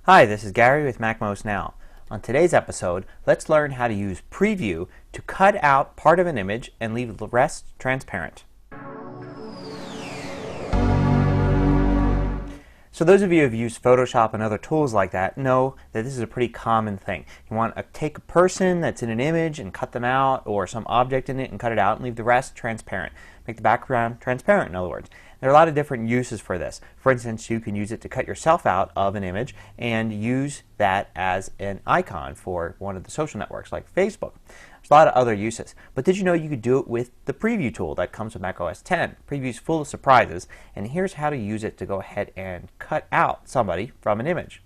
Hi, this is Gary with MacMost Now. On today's episode, let's learn how to use Preview to cut out part of an image and leave the rest transparent. So those of you who have used Photoshop and other tools like that know that this is a pretty common thing. You want to take a person that's in an image and cut them out, or some object in it and cut it out and leave the rest transparent. Make the background transparent, in other words. There are a lot of different uses for this. For instance, you can use it to cut yourself out of an image and use that as an icon for one of the social networks like Facebook. There's a lot of other uses. But did you know you could do it with the Preview tool that comes with macOS 10? Preview is full of surprises, and here's how to use it to go ahead and cut out somebody from an image.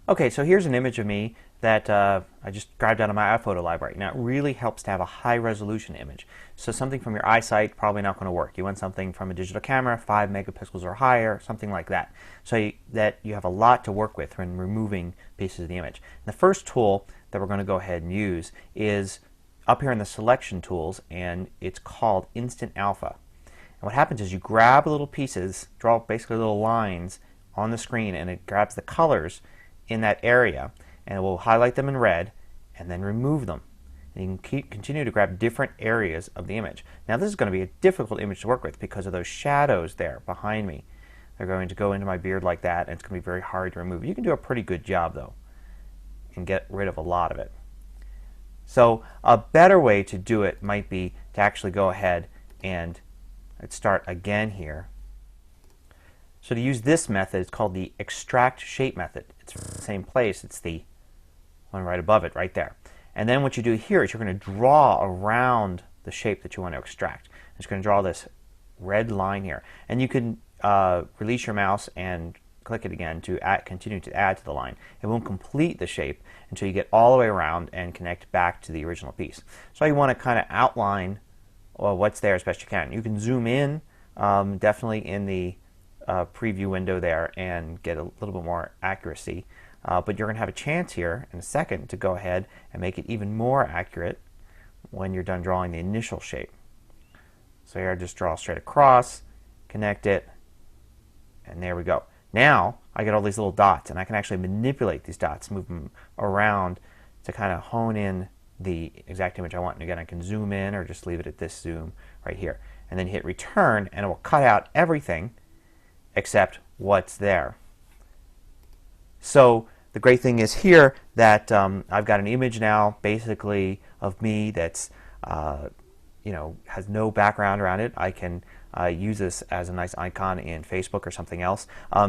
Okay, so here's an image of me that I just grabbed out of my iPhoto library. Now, it really helps to have a high-resolution image. So something from your eyesight probably not going to work. You want something from a digital camera, 5 megapixels or higher, something like that. So that you have a lot to work with when removing pieces of the image. And the first tool that we're going to go ahead and use is up here in the selection tools, and it's called Instant Alpha. And what happens is you grab little pieces, draw basically little lines on the screen, and it grabs the colors in that area, and it will highlight them in red and then remove them. And you can continue to grab different areas of the image. Now this is going to be a difficult image to work with because of those shadows there behind me. They're going to go into my beard like that, and it's going to be very hard to remove. You can do a pretty good job though and get rid of a lot of it. So a better way to do it might be to actually go ahead and let's start again here. So to use this method, it's called the extract shape method. It's from the same place. It's the one right above it, right there. And then what you do here is you're going to draw around the shape that you want to extract. It's going to draw this red line here. And you can release your mouse and click it again to continue to add to the line. It won't complete the shape until you get all the way around and connect back to the original piece. So you want to kind of outline what's there as best you can. You can zoom in definitely in the preview window there and get a little bit more accuracy. But you're going to have a chance here in a second to go ahead and make it even more accurate when you're done drawing the initial shape. So here I just draw straight across, connect it, and there we go. Now I get all these little dots, and I can actually manipulate these dots, move them around to kind of hone in the exact image I want. And again, I can zoom in or just leave it at this zoom right here. And then hit return, and it will cut out everything except what's there. So the great thing is here that I've got an image now basically of me that's has no background around it. I can use this as a nice icon in Facebook or something else.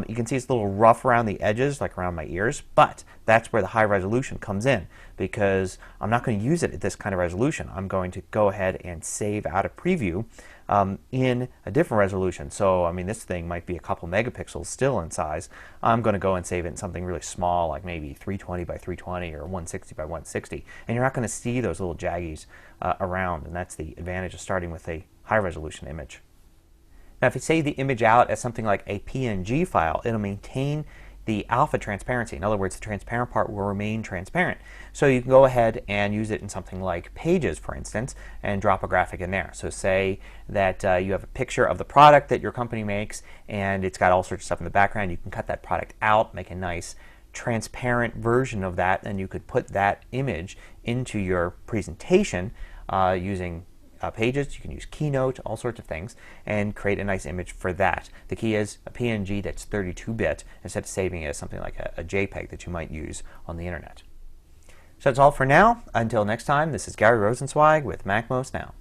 You can see it's a little rough around the edges, like around my ears, but that's where the high resolution comes in, because I'm not going to use it at this kind of resolution. I'm going to go ahead and save out a preview in a different resolution. So I mean, this thing might be a couple megapixels still in size. I'm going to go and save it in something really small, like maybe 320 by 320 or 160 by 160, and you're not going to see those little jaggies around, and that's the advantage of starting with a high resolution image. Now if you save the image out as something like a PNG file, it'll maintain the alpha transparency. In other words, the transparent part will remain transparent. So you can go ahead and use it in something like Pages, for instance, and drop a graphic in there. So say that you have a picture of the product that your company makes, and it's got all sorts of stuff in the background. You can cut that product out, make a nice transparent version of that, and you could put that image into your presentation using Pages. You can use Keynote, all sorts of things, and create a nice image for that. The key is a PNG that's 32-bit instead of saving it as something like a JPEG that you might use on the internet. So that's all for now. Until next time, this is Gary Rosenzweig with MacMost Now.